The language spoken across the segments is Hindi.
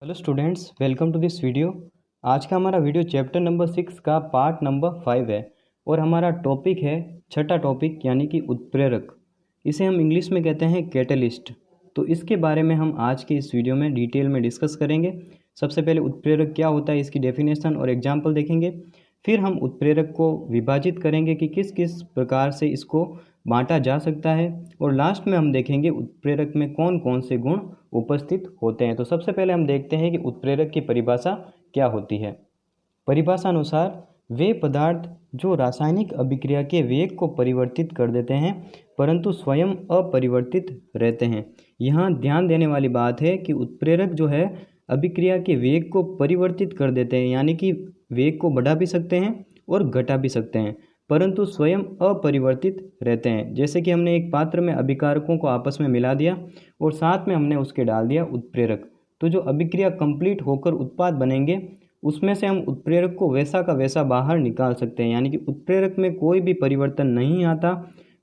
Hello students, welcome to this video. आज का हमारा वीडियो चैप्टर नंबर 6 का पार्ट नंबर 5 है और हमारा टॉपिक है छठा टॉपिक यानी कि उत्प्रेरक। इसे हम इंग्लिश में कहते हैं कैटलिस्ट। तो इसके बारे में हम आज के इस वीडियो में डिटेल में डिस्कस करेंगे। सबसे पहले उत्प्रेरक क्या होता है, इसकी डेफिनेशन और एग्जाम्पल देखेंगे। फिर हम उत्प्रेरक को विभाजित करेंगे कि किस किस प्रकार से इसको बांटा जा सकता है, और लास्ट में हम देखेंगे उत्प्रेरक में कौन कौन से गुण उपस्थित होते हैं। तो सबसे पहले हम देखते हैं कि उत्प्रेरक की परिभाषा क्या होती है। परिभाषा अनुसार वे पदार्थ जो रासायनिक अभिक्रिया के वेग को परिवर्तित कर देते हैं परंतु स्वयं अपरिवर्तित रहते हैं। यहाँ ध्यान देने वाली बात है कि उत्प्रेरक जो है अभिक्रिया के वेग को परिवर्तित कर देते हैं, यानी कि वेग को बढ़ा भी सकते हैं और घटा भी सकते हैं, परंतु स्वयं अपरिवर्तित रहते हैं। जैसे कि हमने एक पात्र में अभिकारकों को आपस में मिला दिया और साथ में हमने उसके डाल दिया उत्प्रेरक, तो जो अभिक्रिया कंप्लीट होकर उत्पाद बनेंगे उसमें से हम उत्प्रेरक को वैसा का वैसा बाहर निकाल सकते हैं, यानी कि उत्प्रेरक में कोई भी परिवर्तन नहीं आता,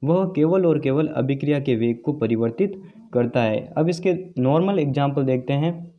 वह केवल और केवल अभिक्रिया के वेग को परिवर्तित करता है। अब इसके नॉर्मल एग्जाम्पल देखते हैं।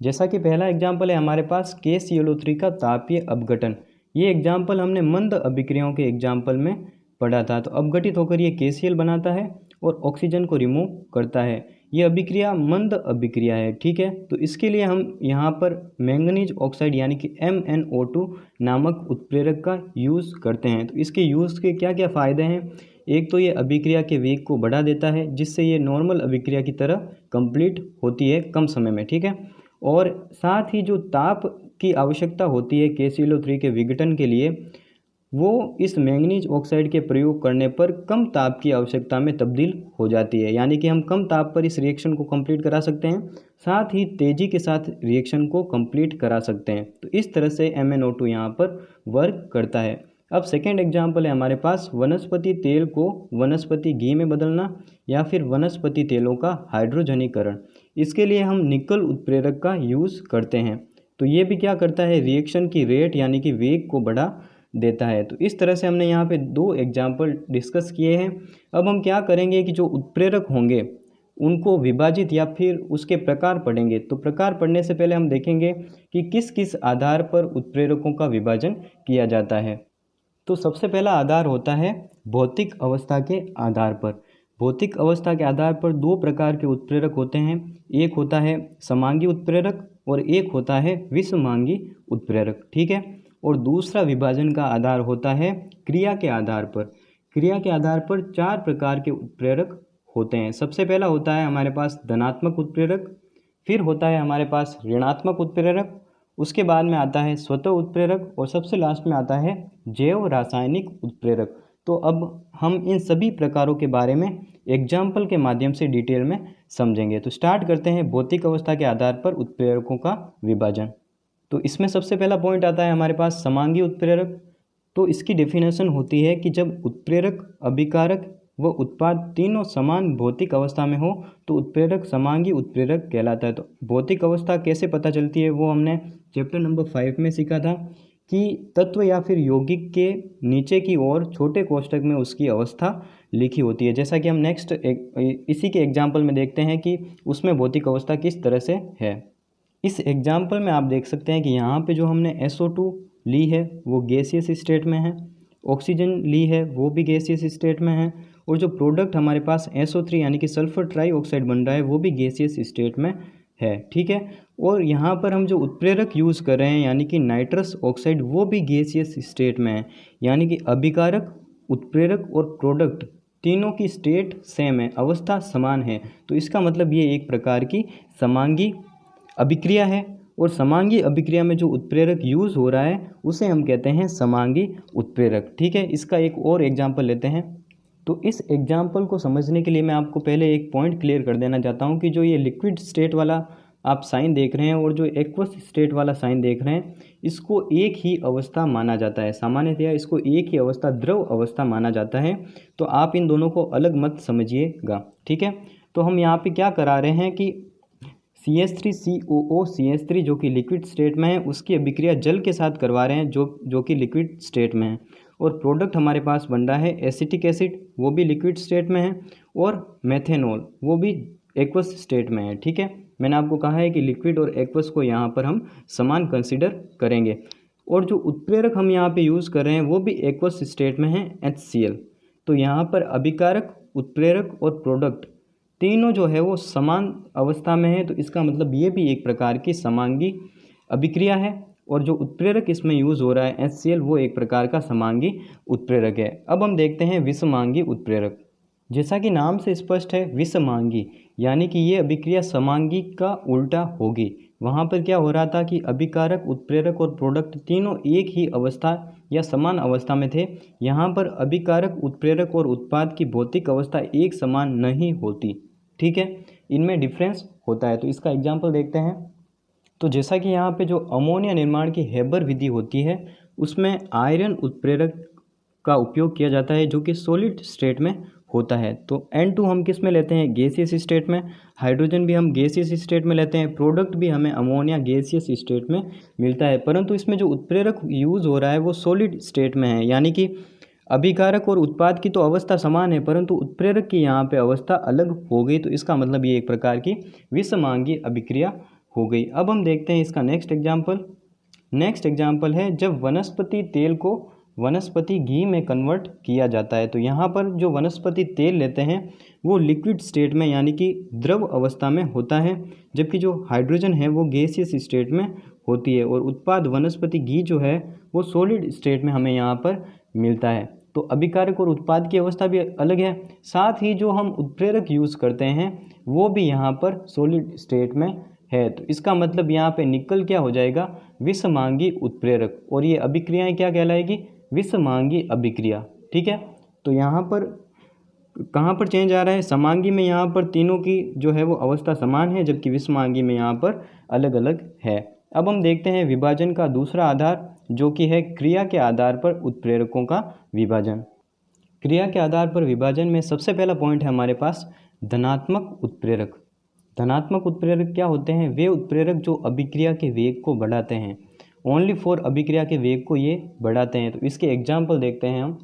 जैसा कि पहला एग्जाम्पल है हमारे पास KClO3 का तापीय अपघटन। ये एग्जाम्पल हमने मंद अभिक्रियाओं के एग्जाम्पल में पढ़ा था। तो अपघटित होकर ये KCl बनाता है और ऑक्सीजन को रिमूव करता है। ये अभिक्रिया मंद अभिक्रिया है, ठीक है। तो इसके लिए हम यहाँ पर मैंगनीज ऑक्साइड यानी कि MnO2 नामक उत्प्रेरक का यूज़ करते हैं। तो इसके यूज़ के क्या क्या फ़ायदे हैं। एक तो ये अभिक्रिया के वेग को बढ़ा देता है, जिससे ये नॉर्मल अभिक्रिया की तरह कंप्लीट होती है कम समय में, ठीक है। और साथ ही जो ताप की आवश्यकता होती है KClO3 के विघटन के लिए, वो इस मैंगनीज ऑक्साइड के प्रयोग करने पर कम ताप की आवश्यकता में तब्दील हो जाती है, यानी कि हम कम ताप पर इस रिएक्शन को कंप्लीट करा सकते हैं, साथ ही तेज़ी के साथ रिएक्शन को कंप्लीट करा सकते हैं। तो इस तरह से MnO2 यहाँ पर वर्क करता है। अब सेकेंड एग्जाम्पल है हमारे पास वनस्पति तेल को वनस्पति घी में बदलना या फिर वनस्पति तेलों का हाइड्रोजनीकरण। इसके लिए हम निकल उत्प्रेरक का यूज़ करते हैं। तो ये भी क्या करता है, रिएक्शन की रेट यानी कि वेग को बढ़ा देता है। तो इस तरह से हमने यहाँ पे दो एग्जाम्पल डिस्कस किए हैं। अब हम क्या करेंगे कि जो उत्प्रेरक होंगे उनको विभाजित या फिर उसके प्रकार पढ़ेंगे। तो प्रकार पढ़ने से पहले हम देखेंगे कि किस किस आधार पर उत्प्रेरकों का विभाजन किया जाता है। तो सबसे पहला आधार होता है भौतिक अवस्था के आधार पर। भौतिक अवस्था के आधार पर दो प्रकार के उत्प्रेरक होते हैं। एक होता है समांगी उत्प्रेरक और एक होता है विषमांगी उत्प्रेरक, ठीक है। और दूसरा विभाजन का आधार होता है क्रिया के आधार पर। क्रिया के आधार पर चार प्रकार के उत्प्रेरक होते हैं। सबसे पहला होता है हमारे पास धनात्मक उत्प्रेरक, फिर होता है हमारे पास ऋणात्मक उत्प्रेरक, उसके बाद में आता है स्वतः उत्प्रेरक और सबसे लास्ट में आता है जैव रासायनिक उत्प्रेरक। तो अब हम इन सभी प्रकारों के बारे में एग्जाम्पल के माध्यम से डिटेल में समझेंगे। तो स्टार्ट करते हैं भौतिक अवस्था के आधार पर उत्प्रेरकों का विभाजन। तो इसमें सबसे पहला पॉइंट आता है हमारे पास समांगी उत्प्रेरक। तो इसकी डेफिनेशन होती है कि जब उत्प्रेरक, अभिकारक व उत्पाद तीनों समान भौतिक अवस्था में हो तो उत्प्रेरक समांगी उत्प्रेरक कहलाता है। तो भौतिक अवस्था कैसे पता चलती है वो हमने चैप्टर नंबर 5 में सीखा था कि तत्व या फिर यौगिक के नीचे की ओर छोटे कोष्ठक में उसकी अवस्था लिखी होती है। जैसा कि हम नेक्स्ट इसी के एग्जाम्पल में देखते हैं कि उसमें भौतिक अवस्था किस तरह से है। इस एग्जाम्पल में आप देख सकते हैं कि यहाँ पे जो हमने SO2 ली है वो गैसियस स्टेट में है, ऑक्सीजन ली है वो भी गैसियस स्टेट में है, और जो प्रोडक्ट हमारे पास SO3 यानी कि सल्फर ट्राईऑक्साइड बन रहा है वो भी गैसियस स्टेट में है, ठीक है। और यहाँ पर हम जो उत्प्रेरक यूज़ कर रहे हैं यानी कि नाइट्रस ऑक्साइड वो भी गैसियस स्टेट में है, यानी कि अभिकारक, उत्प्रेरक और प्रोडक्ट तीनों की स्टेट सेम है, अवस्था समान है। तो इसका मतलब ये एक प्रकार की समांगी अभिक्रिया है, और समांगी अभिक्रिया में जो उत्प्रेरक यूज़ हो रहा है उसे हम कहते हैं समांगी उत्प्रेरक, ठीक है। इसका एक और एग्जाम्पल लेते हैं। तो इस एग्जाम्पल को समझने के लिए मैं आपको पहले एक पॉइंट क्लियर कर देना चाहता हूँ कि जो ये लिक्विड स्टेट वाला आप साइन देख रहे हैं और जो एक्वस स्टेट वाला साइन देख रहे हैं, इसको एक ही अवस्था माना जाता है। सामान्यतया इसको एक ही अवस्था, द्रव अवस्था माना जाता है। तो आप इन दोनों को अलग मत समझिएगा, ठीक है। तो हम यहाँ पे क्या करा रहे हैं कि CH3COO CH3 जो कि लिक्विड स्टेट में है उसकी अभिक्रिया जल के साथ करवा रहे हैं जो कि लिक्विड स्टेट में है, और प्रोडक्ट हमारे पास बन रहा है एसिटिक एसिड वो भी लिक्विड स्टेट में है, और मेथेनॉल वो भी एक्वस स्टेट में है, ठीक है। मैंने आपको कहा है कि लिक्विड और एक्वस को यहाँ पर हम समान कंसिडर करेंगे। और जो उत्प्रेरक हम यहाँ पे यूज़ कर रहे हैं वो भी एक्वस स्टेट में है HCl। तो यहाँ पर अभिकारक, उत्प्रेरक और प्रोडक्ट तीनों जो है वो समान अवस्था में है, तो इसका मतलब ये भी एक प्रकार की समांगी अभिक्रिया है। और जो उत्प्रेरक इसमें यूज़ हो रहा है HCl वो एक प्रकार का समांगी उत्प्रेरक है। अब हम देखते हैं विषमांगी उत्प्रेरक। जैसा कि नाम से स्पष्ट है विषमांगी, यानी कि ये अभिक्रिया समांगी का उल्टा होगी। वहाँ पर क्या हो रहा था कि अभिकारक, उत्प्रेरक और प्रोडक्ट तीनों एक ही अवस्था या समान अवस्था में थे। यहाँ पर अभिकारक, उत्प्रेरक और उत्पाद की भौतिक अवस्था एक समान नहीं होती, ठीक है, इनमें डिफरेंस होता है। तो इसका एग्जाम्पल देखते हैं। तो जैसा कि यहाँ पे जो अमोनिया निर्माण की हेबर विधि होती है उसमें आयरन उत्प्रेरक का उपयोग किया जाता है जो कि सॉलिड स्टेट में होता है। तो N2 हम किस में लेते हैं, गैसियस स्टेट में। हाइड्रोजन भी हम गैसियस स्टेट में लेते हैं। प्रोडक्ट भी हमें अमोनिया गैसियस स्टेट में मिलता है, परंतु इसमें जो उत्प्रेरक यूज़ हो रहा है वो सॉलिड स्टेट में है, यानी कि अभिकारक और उत्पाद की तो अवस्था समान है परंतु उत्प्रेरक की यहाँ पे अवस्था अलग हो गई। तो इसका मतलब ये एक प्रकार की विषमांगी अभिक्रिया हो गई। अब हम देखते हैं इसका नेक्स्ट एग्जाम्पल है जब वनस्पति तेल को वनस्पति घी में कन्वर्ट किया जाता है। तो यहाँ पर जो वनस्पति तेल लेते हैं वो लिक्विड स्टेट में यानी कि द्रव अवस्था में होता है, जबकि जो हाइड्रोजन है वो गैसियस स्टेट में होती है। और उत्पाद वनस्पति घी जो है वो सॉलिड स्टेट में हमें यहाँ पर मिलता है। तो अभिकारक और उत्पाद की अवस्था भी अलग है, साथ ही जो हम उत्प्रेरक यूज़ करते हैं वो भी यहाँ पर सॉलिड स्टेट में है। तो इसका मतलब यहाँ पे निकल क्या हो जाएगा, विषमांगी उत्प्रेरक, और ये अभिक्रियाएं क्या कहलाएगी, विषमांगी अभिक्रिया, ठीक है। तो यहाँ पर कहाँ पर चेंज आ रहा है, समांगी में यहाँ पर तीनों की जो है वो अवस्था समान है, जबकि विषमांगी में यहाँ पर अलग अलग है। अब हम देखते हैं विभाजन का दूसरा आधार जो कि है क्रिया के आधार पर उत्प्रेरकों का विभाजन। क्रिया के आधार पर विभाजन में सबसे पहला पॉइंट है हमारे पास धनात्मक उत्प्रेरक। धनात्मक उत्प्रेरक क्या होते हैं, वे उत्प्रेरक जो अभिक्रिया के वेग को बढ़ाते हैं, ओनली फॉर अभिक्रिया के वेग को ये बढ़ाते हैं। तो इसके एग्जाम्पल देखते हैं हम।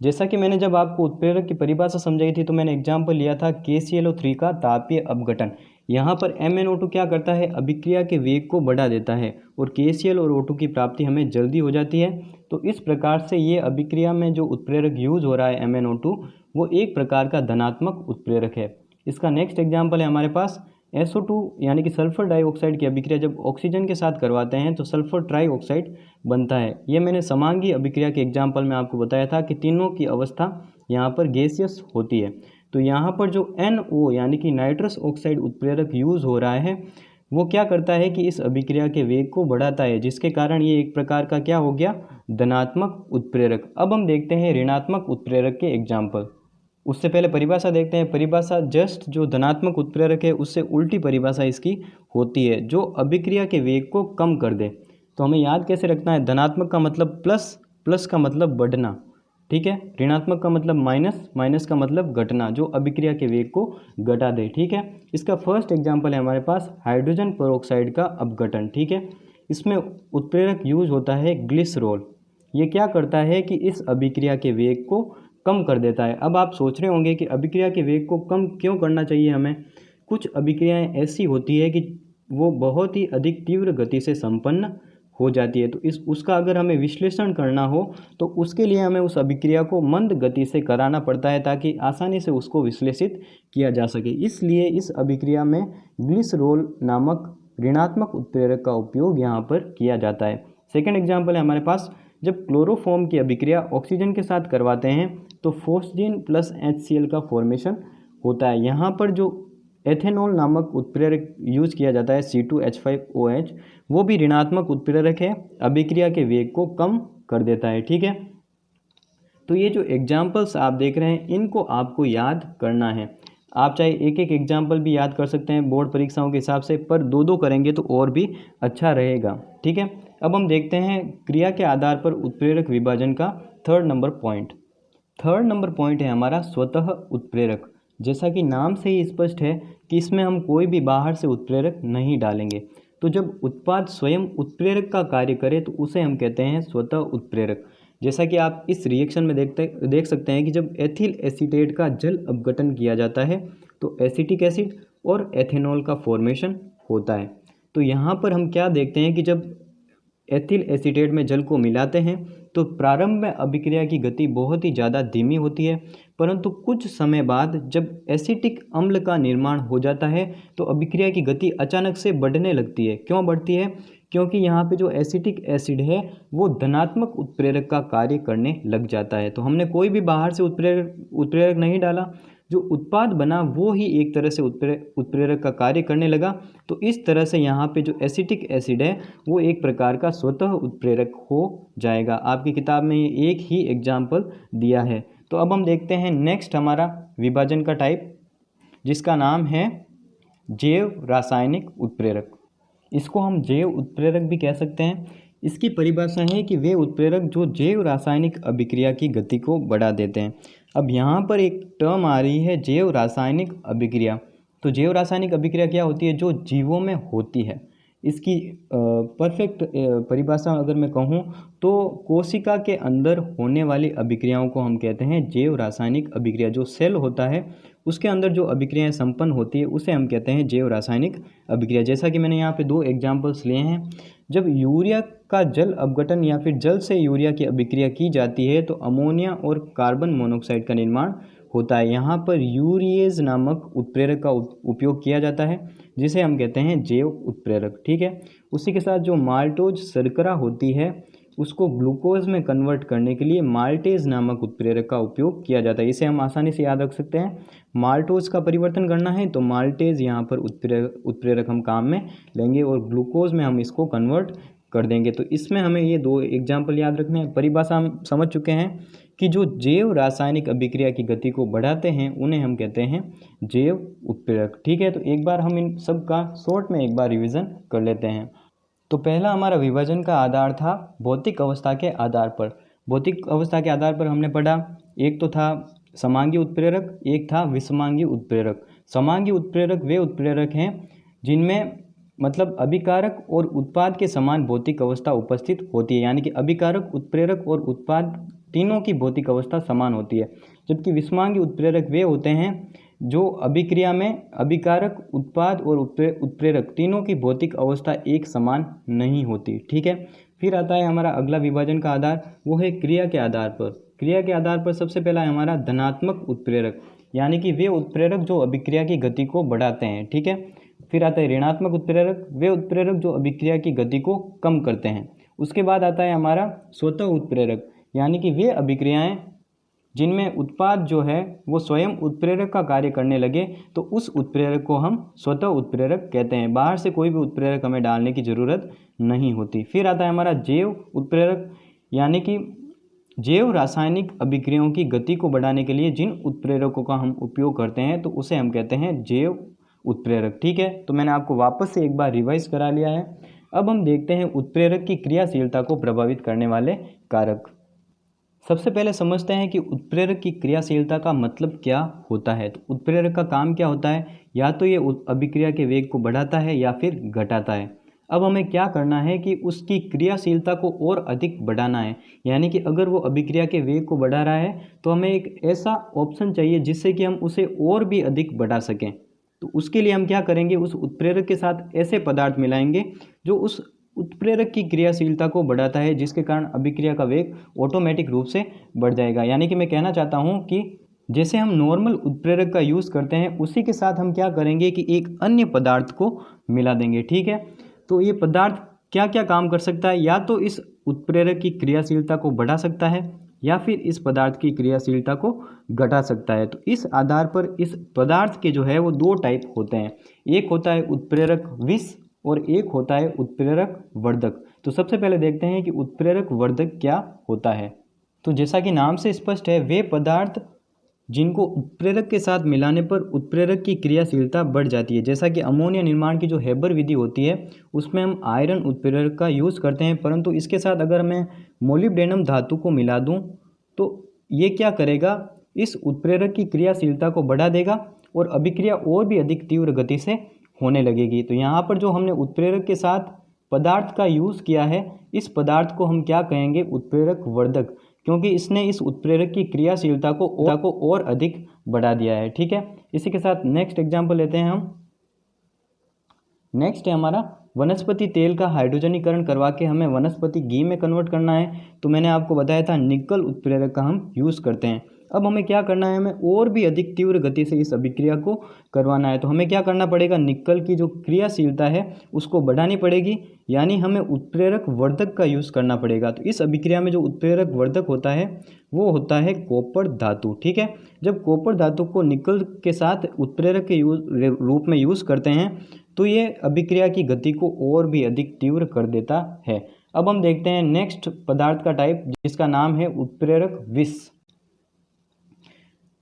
जैसा कि मैंने जब आपको उत्प्रेरक की परिभाषा समझाई थी तो मैंने एग्जाम्पल लिया था KClO3 का तापीय अपघटन। यहाँ पर MnO2 क्या करता है, अभिक्रिया के वेग को बढ़ा देता है और KCl और O2 की प्राप्ति हमें जल्दी हो जाती है। तो इस प्रकार से ये अभिक्रिया में जो उत्प्रेरक यूज़ हो रहा है MnO2 वो एक प्रकार का धनात्मक उत्प्रेरक है। इसका नेक्स्ट एग्जाम्पल है हमारे पास SO2 यानी कि सल्फर डाइऑक्साइड की अभिक्रिया जब ऑक्सीजन के साथ करवाते हैं तो सल्फर ट्राइऑक्साइड बनता है। ये मैंने समांगी अभिक्रिया के एग्जाम्पल में आपको बताया था कि तीनों की अवस्था यहाँ पर गैसियस होती है। तो यहाँ पर जो NO यानी कि नाइट्रस ऑक्साइड उत्प्रेरक यूज़ हो रहा है वो क्या करता है कि इस अभिक्रिया के वेग को बढ़ाता है, जिसके कारण ये एक प्रकार का क्या हो गया, धनात्मक उत्प्रेरक। अब हम देखते हैं ऋणात्मक उत्प्रेरक के एग्जाम्पल। उससे पहले परिभाषा देखते हैं। परिभाषा जस्ट जो धनात्मक उत्प्रेरक है उससे उल्टी परिभाषा इसकी होती है, जो अभिक्रिया के वेग को कम कर दे। तो हमें याद कैसे रखना है, धनात्मक का मतलब प्लस, प्लस का मतलब बढ़ना, ठीक है। ऋणात्मक का मतलब माइनस, माइनस का मतलब घटना, जो अभिक्रिया के वेग को घटा दे, ठीक है। इसका फर्स्ट एग्जाम्पल है हमारे पास हाइड्रोजन पेरोक्साइड का अपघटन, ठीक है। इसमें उत्प्रेरक यूज होता है ग्लिसरॉल। ये क्या करता है कि इस अभिक्रिया के वेग को कम कर देता है। अब आप सोच रहे होंगे कि अभिक्रिया के वेग को कम क्यों करना चाहिए हमें। कुछ अभिक्रियाएं ऐसी होती है कि वो बहुत ही अधिक तीव्र गति से संपन्न हो जाती है, तो उसका अगर हमें विश्लेषण करना हो तो उसके लिए हमें उस अभिक्रिया को मंद गति से कराना पड़ता है ताकि आसानी से उसको विश्लेषित किया जा सके। इसलिए इस अभिक्रिया में ग्लिसरॉल नामक ऋणात्मक उत्प्रेरक का उपयोग यहाँ पर किया जाता है। सेकेंड एग्जाम्पल है हमारे पास, जब क्लोरोफॉर्म की अभिक्रिया ऑक्सीजन के साथ करवाते हैं तो फॉस्जीन प्लस HCl का फॉर्मेशन होता है। यहाँ पर जो एथेनॉल नामक उत्प्रेरक यूज किया जाता है C2H5OH, वो भी ऋणात्मक उत्प्रेरक है, अभिक्रिया के वेग को कम कर देता है, ठीक है। तो ये जो एग्जाम्पल्स आप देख रहे हैं इनको आपको याद करना है। आप चाहे एक एक एग्जाम्पल भी याद कर सकते हैं बोर्ड परीक्षाओं के हिसाब से, पर दो दो करेंगे तो और भी अच्छा रहेगा, ठीक है। अब हम देखते हैं क्रिया के आधार पर उत्प्रेरक विभाजन का third number point. Third number point है हमारा स्वतः उत्प्रेरक। जैसा कि नाम से ही स्पष्ट है कि इसमें हम कोई भी बाहर से उत्प्रेरक नहीं डालेंगे। तो जब उत्पाद स्वयं उत्प्रेरक का कार्य करे तो उसे हम कहते हैं स्वतः उत्प्रेरक। जैसा कि आप इस रिएक्शन में देख सकते हैं कि जब एथिल एसीटेट का जल अपघटन किया जाता है तो एसिटिक एसिड और एथेनॉल का फॉर्मेशन होता है। तो यहाँ पर हम क्या देखते हैं कि जब एथिल एसीटेट में जल को मिलाते हैं तो प्रारंभ में अभिक्रिया की गति बहुत ही ज़्यादा धीमी होती है, परंतु कुछ समय बाद जब एसिटिक अम्ल का निर्माण हो जाता है तो अभिक्रिया की गति अचानक से बढ़ने लगती है। क्यों बढ़ती है? क्योंकि यहाँ पे जो एसिटिक एसिड है वो धनात्मक उत्प्रेरक का कार्य करने लग जाता है। तो हमने कोई भी बाहर से उत्प्रेरक नहीं डाला, जो उत्पाद बना वो ही एक तरह से उत्प्रेरक का कार्य करने लगा। तो इस तरह से यहाँ पे जो एसिटिक एसिड है वो एक प्रकार का स्वतः उत्प्रेरक हो जाएगा। आपकी किताब में ये एक ही एग्जाम्पल दिया है। तो अब हम देखते हैं नेक्स्ट हमारा विभाजन का टाइप, जिसका नाम है जैव रासायनिक उत्प्रेरक। इसको हम जैव उत्प्रेरक भी कह सकते हैं। इसकी परिभाषा है कि वे उत्प्रेरक जो जैव रासायनिक अभिक्रिया की गति को बढ़ा देते हैं। अब यहाँ पर एक टर्म आ रही है जैव रासायनिक अभिक्रिया। तो जैव रासायनिक अभिक्रिया क्या होती है? जो जीवों में होती है। इसकी परफेक्ट परिभाषा अगर मैं कहूँ तो कोशिका के अंदर होने वाली अभिक्रियाओं को हम कहते हैं जैव रासायनिक अभिक्रिया। जो सेल होता है उसके अंदर जो अभिक्रियाएं संपन्न होती है उसे हम कहते हैं जैव रासायनिक अभिक्रिया। जैसा कि मैंने यहाँ पे 2 एग्जाम्पल्स लिए हैं। जब यूरिया का जल अपघटन या फिर जल से यूरिया की अभिक्रिया की जाती है तो अमोनिया और कार्बन मोनोऑक्साइड का निर्माण होता है। यहाँ पर यूरिएज नामक उत्प्रेरक का उपयोग किया जाता है, जिसे हम कहते हैं जैव उत्प्रेरक। ठीक है। उसी के साथ जो माल्टोज शर्करा होती है उसको ग्लूकोज में कन्वर्ट करने के लिए माल्टेज नामक उत्प्रेरक का उपयोग किया जाता है। इसे हम आसानी से याद रख सकते हैं। माल्टोज का परिवर्तन करना है तो माल्टेज यहाँ पर उत्प्रेरक हम काम में लेंगे और ग्लूकोज में हम इसको कन्वर्ट कर देंगे। तो इसमें हमें ये 2 एग्जाम्पल याद रखने हैं। परिभाषा हम समझ चुके हैं कि जो जैव रासायनिक अभिक्रिया की गति को बढ़ाते हैं उन्हें हम कहते हैं जैव उत्प्रेरक। ठीक है। तो एक बार हम इन सब का शॉर्ट में एक बार रिवीजन कर लेते हैं। तो पहला हमारा विभाजन का आधार था भौतिक अवस्था के आधार पर। भौतिक अवस्था के आधार पर हमने पढ़ा, एक तो था समांगी उत्प्रेरक, एक था विषमांगी उत्प्रेरक। समांगी उत्प्रेरक वे उत्प्रेरक हैं जिनमें मतलब अभिकारक और उत्पाद के समान भौतिक अवस्था उपस्थित होती है, यानी कि अभिकारक, उत्प्रेरक और उत्पाद तीनों की भौतिक अवस्था समान होती है। जबकि विषमांगी उत्प्रेरक वे होते हैं जो अभिक्रिया में अभिकारक, उत्पाद और उत्प्रेरक तीनों की भौतिक अवस्था एक समान नहीं होती। ठीक है। फिर आता है हमारा अगला विभाजन का आधार, वो है क्रिया के आधार पर। क्रिया के आधार पर सबसे पहला है हमारा धनात्मक उत्प्रेरक, यानी कि वे उत्प्रेरक जो अभिक्रिया की गति को बढ़ाते हैं। ठीक है। फिर आता है ऋणात्मक उत्प्रेरक, वे उत्प्रेरक जो अभिक्रिया की गति को कम करते हैं। उसके बाद आता है हमारा स्वतः उत्प्रेरक, यानी कि वे अभिक्रियाएं जिनमें उत्पाद जो है वो स्वयं उत्प्रेरक का कार्य करने लगे, तो उस उत्प्रेरक को हम स्वतः उत्प्रेरक कहते हैं। बाहर से कोई भी उत्प्रेरक हमें डालने की ज़रूरत नहीं होती। फिर आता है हमारा जैव उत्प्रेरक, यानी कि जैव रासायनिक अभिक्रियाओं की गति को बढ़ाने के लिए जिन उत्प्रेरकों का हम उपयोग करते हैं तो उसे हम कहते हैं जैव उत्प्रेरक। ठीक है। तो मैंने आपको वापस से एक बार रिवाइज करा लिया है। अब हम देखते हैं उत्प्रेरक की क्रियाशीलता को प्रभावित करने वाले कारक। सबसे पहले समझते हैं कि उत्प्रेरक की क्रियाशीलता का मतलब क्या होता है। तो उत्प्रेरक का काम क्या होता है? या तो ये अभिक्रिया के वेग को बढ़ाता है या फिर घटाता है। अब हमें क्या करना है कि उसकी क्रियाशीलता को और अधिक बढ़ाना है, यानी कि अगर वो अभिक्रिया के वेग को बढ़ा रहा है तो हमें एक ऐसा ऑप्शन चाहिए जिससे कि हम उसे और भी अधिक बढ़ा सकें। तो उसके लिए हम क्या करेंगे, उस उत्प्रेरक के साथ ऐसे पदार्थ मिलाएंगे जो उस उत्प्रेरक की क्रियाशीलता को बढ़ाता है, जिसके कारण अभिक्रिया का वेग ऑटोमेटिक रूप से बढ़ जाएगा। यानी कि मैं कहना चाहता हूँ कि जैसे हम नॉर्मल उत्प्रेरक का यूज़ करते हैं उसी के साथ हम क्या करेंगे कि एक अन्य पदार्थ को मिला देंगे। ठीक है। तो ये पदार्थ क्या क्या काम कर सकता है? या तो इस उत्प्रेरक की क्रियाशीलता को बढ़ा सकता है या फिर इस पदार्थ की क्रियाशीलता को घटा सकता है। तो इस आधार पर इस पदार्थ के जो है वो 2 टाइप होते हैं। एक होता है उत्प्रेरक विष और एक होता है उत्प्रेरक वर्धक। तो सबसे पहले देखते हैं कि उत्प्रेरक वर्धक क्या होता है। तो जैसा कि नाम से स्पष्ट है, वे पदार्थ जिनको उत्प्रेरक के साथ मिलाने पर उत्प्रेरक की क्रियाशीलता बढ़ जाती है। जैसा कि अमोनिया निर्माण की जो हेबर विधि होती है उसमें हम आयरन उत्प्रेरक का यूज़ करते हैं, परंतु इसके साथ अगर मैं मोलिब्डेनम धातु को मिला दूं तो ये क्या करेगा, इस उत्प्रेरक की क्रियाशीलता को बढ़ा देगा और अभिक्रिया और भी अधिक तीव्र गति से होने लगेगी। तो यहाँ पर जो हमने उत्प्रेरक के साथ पदार्थ का यूज़ किया है, इस पदार्थ को हम क्या कहेंगे, उत्प्रेरक वर्धक, क्योंकि इसने इस उत्प्रेरक की क्रियाशीलता को और अधिक बढ़ा दिया है। ठीक है। इसी के साथ नेक्स्ट एग्जाम्पल लेते हैं हम। नेक्स्ट है हमारा वनस्पति तेल का हाइड्रोजनीकरण करवा के हमें वनस्पति घी में कन्वर्ट करना है। तो मैंने आपको बताया था निकल उत्प्रेरक का हम यूज़ करते हैं। अब हमें क्या करना है, हमें और भी अधिक तीव्र गति से इस अभिक्रिया को करवाना है। तो हमें क्या करना पड़ेगा, निकल की जो क्रियाशीलता है उसको बढ़ानी पड़ेगी, यानी हमें उत्प्रेरक वर्धक का यूज़ करना पड़ेगा। तो इस अभिक्रिया में जो उत्प्रेरक वर्धक होता है वो होता है कॉपर धातु। ठीक है, जब कॉपर धातु को निकल के साथ उत्प्रेरक के रूप में यूज़ करते हैं तो ये अभिक्रिया की गति को और भी अधिक तीव्र कर देता है। अब हम देखते हैं नेक्स्ट पदार्थ का टाइप, जिसका नाम है उत्प्रेरक विष।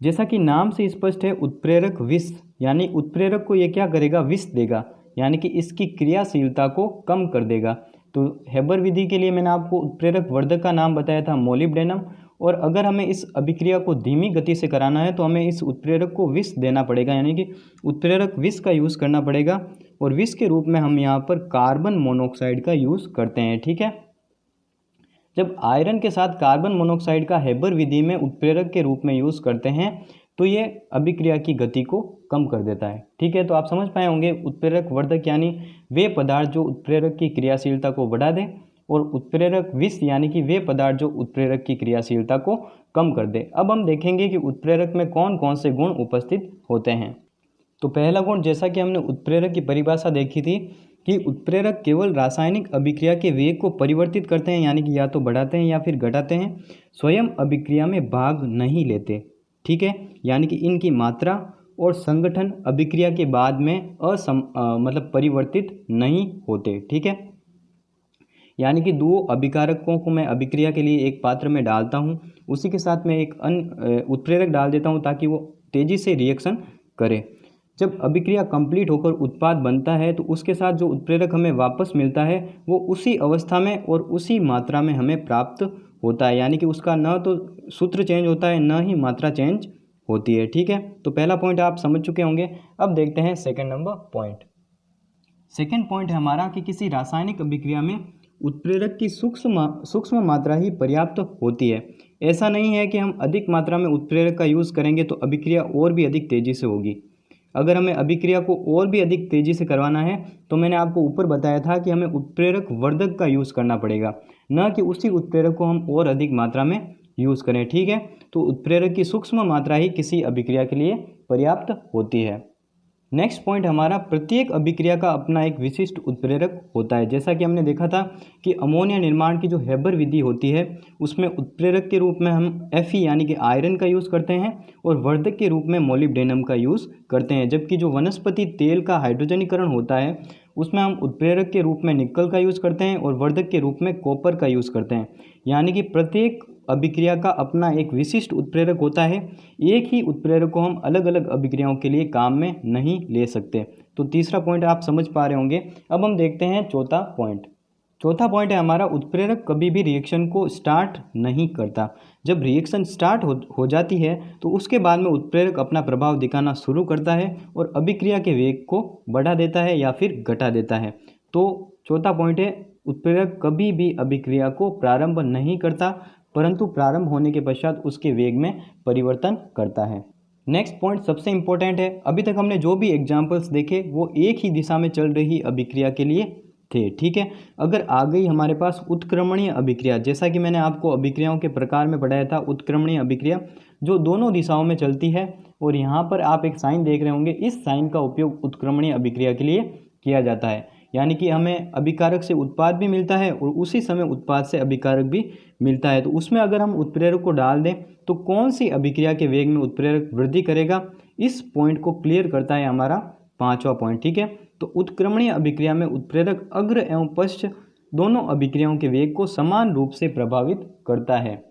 जैसा कि नाम से स्पष्ट है, उत्प्रेरक विष, यानी उत्प्रेरक को ये क्या करेगा, विष देगा, यानी कि इसकी क्रियाशीलता को कम कर देगा। तो हेबर विधि के लिए मैंने आपको उत्प्रेरक वर्धक का नाम बताया था मोलिब्डेनम, और अगर हमें इस अभिक्रिया को धीमी गति से कराना है तो हमें इस उत्प्रेरक को विष देना पड़ेगा, यानी कि उत्प्रेरक विष का यूज़ करना पड़ेगा। और विष के रूप में हम यहाँ पर कार्बन मोनोऑक्साइड का यूज़ करते हैं। ठीक है, जब आयरन के साथ कार्बन मोनोऑक्साइड का हेबर विधि में उत्प्रेरक के रूप में यूज़ करते हैं तो ये अभिक्रिया की गति को कम कर देता है। ठीक है, तो आप समझ पाए होंगे उत्प्रेरक वर्धक यानी वे पदार्थ जो उत्प्रेरक की क्रियाशीलता को बढ़ा दे, और उत्प्रेरक विष यानी कि वे पदार्थ जो उत्प्रेरक की क्रियाशीलता को कम कर दे। अब हम देखेंगे कि उत्प्रेरक में कौन कौन से गुण उपस्थित होते हैं। तो पहला गुण, जैसा कि हमने उत्प्रेरक की परिभाषा देखी थी कि उत्प्रेरक केवल रासायनिक अभिक्रिया के वेग को परिवर्तित करते हैं, यानी कि या तो बढ़ाते हैं या फिर घटाते हैं, स्वयं अभिक्रिया में भाग नहीं लेते। ठीक है, यानी कि इनकी मात्रा और संगठन अभिक्रिया के बाद में मतलब परिवर्तित नहीं होते। ठीक है, यानी कि दो अभिकारकों को मैं अभिक्रिया के लिए एक पात्र में डालता हूँ, उसी के साथ मैं एक अन्य उत्प्रेरक डाल देता हूँ ताकि वो तेज़ी से रिएक्शन करे। जब अभिक्रिया कंप्लीट होकर उत्पाद बनता है तो उसके साथ जो उत्प्रेरक हमें वापस मिलता है वो उसी अवस्था में और उसी मात्रा में हमें प्राप्त होता है, यानी कि उसका न तो सूत्र चेंज होता है न ही मात्रा चेंज होती है। ठीक है, तो पहला पॉइंट आप समझ चुके होंगे। अब देखते हैं second number point. Second point है हमारा कि किसी रासायनिक अभिक्रिया में उत्प्रेरक की सूक्ष्म मात्रा ही पर्याप्त होती है। ऐसा नहीं है कि हम अधिक मात्रा में उत्प्रेरक का यूज़ करेंगे तो अभिक्रिया और भी अधिक तेज़ी से होगी। अगर हमें अभिक्रिया को और भी अधिक तेज़ी से करवाना है तो मैंने आपको ऊपर बताया था कि हमें उत्प्रेरक वर्धक का यूज़ करना पड़ेगा, न कि उसी उत्प्रेरक को हम और अधिक मात्रा में यूज़ करें। ठीक है, तो उत्प्रेरक की सूक्ष्म मात्रा ही किसी अभिक्रिया के लिए पर्याप्त होती है। नेक्स्ट पॉइंट हमारा, प्रत्येक अभिक्रिया का अपना एक विशिष्ट उत्प्रेरक होता है। जैसा कि हमने देखा था कि अमोनिया निर्माण की जो हेबर विधि होती है उसमें उत्प्रेरक के रूप में हम Fe यानी कि आयरन का यूज़ करते हैं और वर्धक के रूप में मोलिब्डेनम का यूज़ करते हैं, जबकि जो वनस्पति तेल का हाइड्रोजनीकरण होता है उसमें हम उत्प्रेरक के रूप में निकल का यूज़ करते हैं और वर्धक के रूप में कॉपर का यूज़ करते हैं। यानी कि प्रत्येक अभिक्रिया का अपना एक विशिष्ट उत्प्रेरक होता है। एक ही उत्प्रेरक को हम अलग अलग अभिक्रियाओं के लिए काम में नहीं ले सकते। तो तीसरा पॉइंट आप समझ पा रहे होंगे। अब हम देखते हैं चौथा पॉइंट। चौथा पॉइंट है हमारा, उत्प्रेरक कभी भी रिएक्शन को स्टार्ट नहीं करता। जब रिएक्शन स्टार्ट हो जाती है तो उसके बाद में उत्प्रेरक अपना प्रभाव दिखाना शुरू करता है और अभिक्रिया के वेग को बढ़ा देता है या फिर घटा देता है। तो चौथा पॉइंट है, उत्प्रेरक कभी भी अभिक्रिया को प्रारंभ नहीं करता, परंतु प्रारंभ होने के पश्चात उसके वेग में परिवर्तन करता है। नेक्स्ट पॉइंट सबसे इंपॉर्टेंट है। अभी तक हमने जो भी एग्जाम्पल्स देखे वो एक ही दिशा में चल रही अभिक्रिया के लिए थे। ठीक है, अगर आ गई हमारे पास उत्क्रमणीय अभिक्रिया, जैसा कि मैंने आपको अभिक्रियाओं के प्रकार में पढ़ाया था, उत्क्रमणीय अभिक्रिया जो दोनों दिशाओं में चलती है, और यहाँ पर आप एक साइन देख रहे होंगे, इस साइन का उपयोग उत्क्रमणीय अभिक्रिया के लिए किया जाता है। यानी कि हमें अभिकारक से उत्पाद भी मिलता है और उसी समय उत्पाद से अभिकारक भी मिलता है। तो उसमें अगर हम उत्प्रेरक को डाल दें तो कौन सी अभिक्रिया के वेग में उत्प्रेरक वृद्धि करेगा, इस पॉइंट को क्लियर करता है हमारा पांचवा पॉइंट। ठीक है, तो उत्क्रमणीय अभिक्रिया में उत्प्रेरक अग्र एवं पश्च दोनों अभिक्रियाओं के वेग को समान रूप से प्रभावित करता है।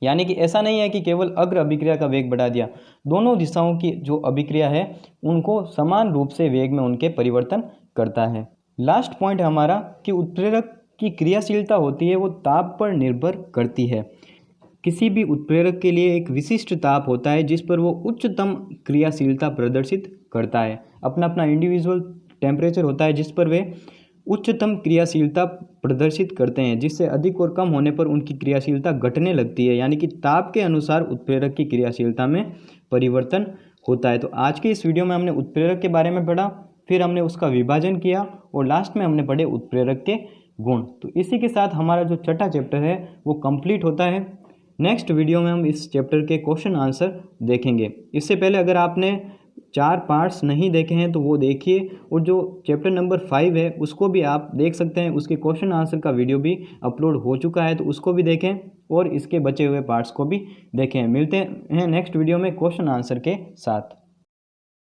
यानी कि ऐसा नहीं है कि केवल अग्र अभिक्रिया का वेग बढ़ा दिया, दोनों दिशाओं की जो अभिक्रिया है उनको समान रूप से वेग में उनके परिवर्तन करता है। लास्ट पॉइंट हमारा कि उत्प्रेरक की क्रियाशीलता होती है वो ताप पर निर्भर करती है। किसी भी उत्प्रेरक के लिए एक विशिष्ट ताप होता है जिस पर वो उच्चतम क्रियाशीलता प्रदर्शित करता है। अपना अपना इंडिविजुअल टेम्परेचर होता है जिस पर वे उच्चतम क्रियाशीलता प्रदर्शित करते हैं, जिससे अधिक और कम होने पर उनकी क्रियाशीलता घटने लगती है। यानी कि ताप के अनुसार उत्प्रेरक की क्रियाशीलता में परिवर्तन होता है। तो आज के इस वीडियो में हमने उत्प्रेरक के बारे में पढ़ा, फिर हमने उसका विभाजन किया और लास्ट में हमने पढ़े उत्प्रेरक के गुण। तो इसी के साथ हमारा जो छठा चैप्टर है वो कंप्लीट होता है। नेक्स्ट वीडियो में हम इस चैप्टर के क्वेश्चन आंसर देखेंगे। इससे पहले अगर आपने 4 पार्ट्स नहीं देखे हैं तो वो देखिए, और जो चैप्टर नंबर 5 है उसको भी आप देख सकते हैं, उसके क्वेश्चन आंसर का वीडियो भी अपलोड हो चुका है, तो उसको भी देखें और इसके बचे हुए पार्ट्स को भी देखें। मिलते हैं नेक्स्ट वीडियो में क्वेश्चन आंसर के साथ।